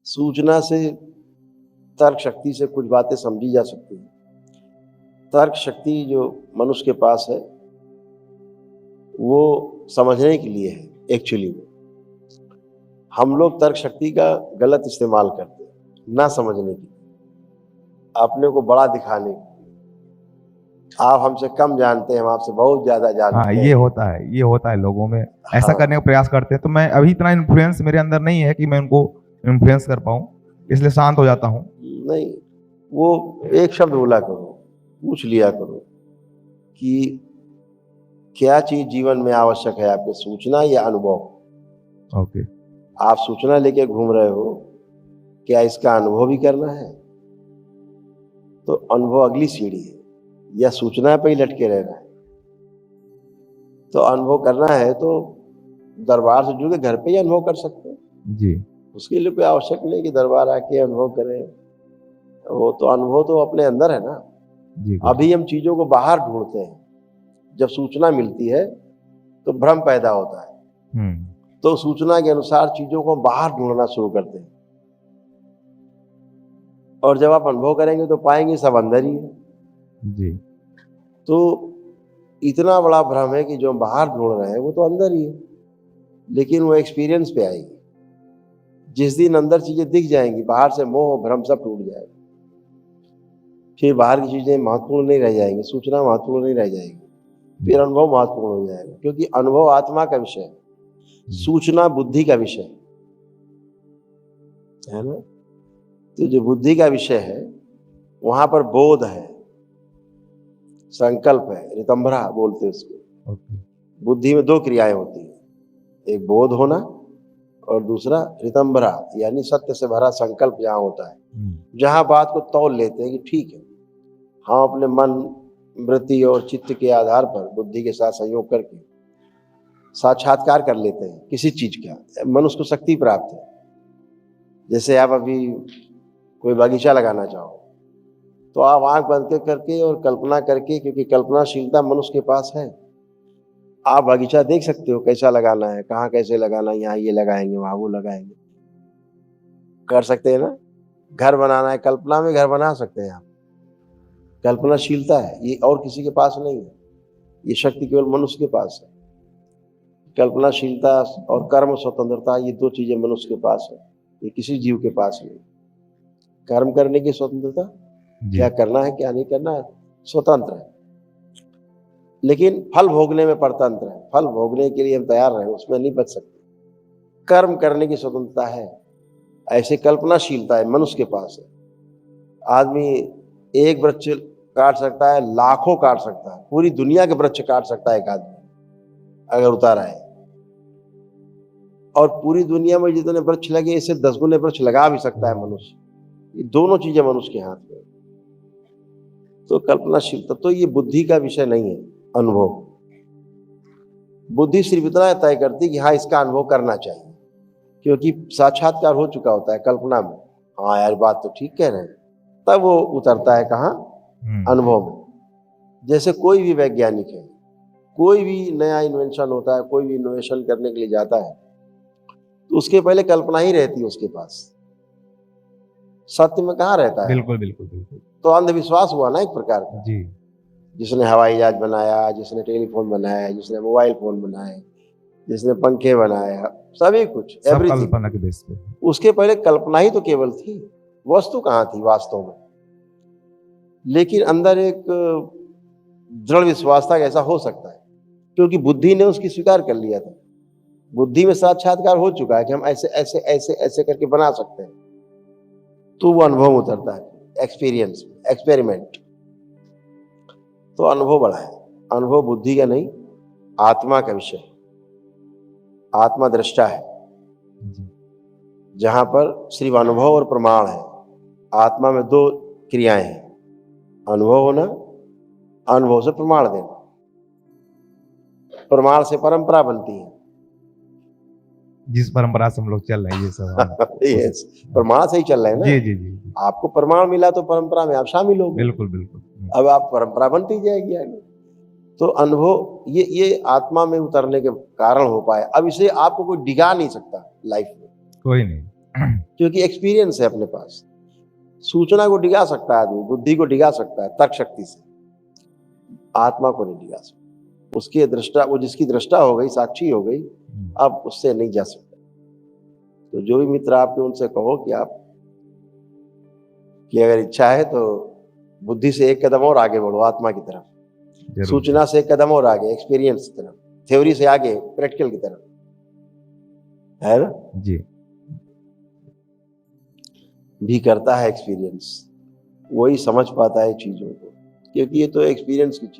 सूचना से, तर्क शक्ति से कुछ बातें समझी जा सकती हैं। तर्क शक्ति जो मनुष्य के पास है वो समझने के लिए है। एक्चुअली हम लोग तर्क शक्ति का गलत इस्तेमाल करते हैं, ना समझने के लिए, अपने को बड़ा दिखाने के लिए। आप हमसे कम जानते हैं, हम आपसे बहुत ज्यादा हाँ, जानते ये हैं। होता है लोगों में, ऐसा हाँ, करने का प्रयास करते हैं। तो मैं अभी इतना इन्फ्लुएंस मेरे अंदर नहीं है कि मैं उनको इन्फ्लुएंस कर पाऊँ, इसलिए शांत हो जाता हूँ। नहीं, वो एक शब्द बोला करो, पूछ लिया करो कि क्या चीज जीवन में आवश्यक है आपके, सूचना या अनुभव। ओके। आप सूचना लेके घूम रहे हो, क्या इसका अनुभव भी करना है? तो अनुभव अगली सीढ़ी है, या सूचना पे ही लटके रहना है। तो अनुभव करना है तो दरबार से जुड़ के घर पे ही अनुभव कर सकते हैं। जी। उसके लिए कोई आवश्यक नहीं कि दरबार आके अनुभव करें। वो तो अनुभव तो अपने अंदर है ना। जी अभी हम चीजों को बाहर ढूंढते हैं। जब सूचना मिलती है तो भ्रम पैदा होता है, हम्म। तो सूचना के अनुसार चीजों को बाहर ढूंढना शुरू करते हैं। और जब आप अनुभव करेंगे तो पाएंगे सब अंदर ही है। जी। तो इतना बड़ा भ्रम है कि जो हम बाहर ढूंढ रहे हैं वो तो अंदर ही है, लेकिन वो एक्सपीरियंस पे आएगी। जिस दिन अंदर चीजें दिख जाएंगी, बाहर से मोह भ्रम सब टूट जाएगा। फिर बाहर की चीजें महत्वपूर्ण नहीं रह जाएंगी, सूचना महत्वपूर्ण नहीं रह जाएगी, फिर अनुभव महत्वपूर्ण हो जाएगा। क्योंकि अनुभव आत्मा का विषय है, सूचना बुद्धि का विषय है ना। तो जो बुद्धि का विषय है वहां पर बोध है, संकल्प है, रितंभरा बोलते हैं उसको। ओके। बुद्धि में दो क्रियाएं होती हैं, एक बोध होना और दूसरा रितंभरा, यानी सत्य से भरा संकल्प जहां होता है, जहां बात को तौल लेते हैं कि ठीक है, हम अपने मन, वृत्ति और चित्त के आधार पर बुद्धि के साथ संयोग करके साक्षात्कार कर लेते हैं किसी चीज का। मनुष्य को शक्ति प्राप्त है। जैसे आप अभी कोई बगीचा लगाना चाहो तो आप आंख बंद करके और कल्पना करके, क्योंकि कल्पनाशीलता मनुष्य के पास है, आप बगीचा देख सकते हो कैसा लगाना है, कहाँ कैसे लगाना है, यहाँ ये लगाएंगे, वहां वो लगाएंगे, कर सकते हैं ना। घर बनाना है, कल्पना में घर बना सकते हैं आप। कल्पनाशीलता है, ये और किसी के पास नहीं है, ये शक्ति केवल मनुष्य के पास है। कल्पनाशीलता और कर्म स्वतंत्रता, ये दो चीजें मनुष्य के पास है, ये किसी जीव के पास नहीं। कर्म करने की स्वतंत्रता, क्या करना है क्या नहीं करना है, स्वतंत्र है, लेकिन फल भोगने में परतंत्र है। फल भोगने के लिए हम तैयार रहे, उसमें नहीं बच सकते। कर्म करने की स्वतंत्रता है, ऐसे कल्पनाशीलता है मनुष्य के पास है। आदमी एक वृक्ष काट सकता है, लाखों काट सकता है, पूरी दुनिया के वृक्ष काट सकता है एक आदमी अगर उतारा है। और पूरी दुनिया में जितने वृक्ष लगे, इससे 10 गुने वृक्ष लगा भी सकता है मनुष्य। ये दोनों चीजें मनुष्य के हाथ में। तो कल्पनाशीलता तो ये बुद्धि का विषय नहीं है, अनुभव। बुद्धि सिर्फ इतना तय करती कि हाँ इसका अनुभव करना चाहिए, क्योंकि साक्षात्कार हो चुका होता है कल्पना में। हाँ यार बात तो ठीक कह रहे हैं, तब वो उतरता है कहाँ, अनुभव में। जैसे कोई भी वैज्ञानिक है, कोई भी नया इन्वेंशन होता है, कोई भी इनोवेशन करने के लिए जाता है, तो उसके पहले कल्पना ही रहती है उसके पास, सत्य में कहाँ रहता है। बिल्कुल बिल्कुल बिल्कुल। तो अंधविश्वास हुआ ना एक प्रकार का। जी। जिसने हवाई जहाज बनाया, जिसने टेलीफोन बनाया, जिसने मोबाइल फोन बनाए, जिसने पंखे बनाया, सभी कुछ, सब एवरीथिंग, कल्पना के बेस पे। उसके पहले कल्पना ही तो केवल थी, वस्तु कहाँ थी वास्तव में। लेकिन अंदर एक दृढ़ विश्वास था कि ऐसा हो सकता है, क्योंकि बुद्धि ने उसकी स्वीकार कर लिया था। बुद्धि में साक्षात्कार हो चुका है कि हम ऐसे ऐसे ऐसे ऐसे करके बना सकते हैं। तो वो अनुभव उतरता है, एक्सपीरियंस, एक्सपेरिमेंट। तो अनुभव बड़ा है। अनुभव बुद्धि का नहीं, आत्मा का विषय। आत्मा दृष्टा है, जहां पर सिर्फ अनुभव और प्रमाण है। आत्मा में दो क्रियाएं हैं, अनुभव होना, अनुभव से प्रमाण देना। प्रमाण से परंपरा बनती है। जिस परंपरा से हम लोग चल रहे हैं ये सब यस, प्रमाण से ही चल रहे हैं ना। जी जी जी। आपको प्रमाण मिला तो परंपरा में आप शामिल हो गए। बिल्कुल बिल्कुल। अब आप परंपरा बनती जाएगी आगे। तो अनुभव ये आत्मा में उतरने के कारण हो पाए। अब इसे आपको कोई डिगा नहीं सकता लाइफ में। कोई नहीं। क्योंकि एक्सपीरियंस है अपने पास। सूचना को डिगा सकता है आदमी, बुद्धि को डिगा सकता है तर्क शक्ति से, आत्मा को नहीं डिगा सकता। उसकी दृष्टा, वो जिसकी दृष्टा हो गई, साक्षी हो गई, अब उससे नहीं जा सकता। तो जो भी मित्र आपके, उनसे कहो कि आप कि अगर इच्छा है तो बुद्धि से एक कदम और आगे बढ़ो आत्मा की तरफ, जरूर। सूचना से एक कदम और आगे एक्सपीरियंस की तरफ, थ्योरी से आगे प्रैक्टिकल की तरफ, है ना? जी। भी करता है एक्सपीरियंस, वही समझ पाता है चीजों को, क्योंकि ये तो एक्सपीरियंस की चीज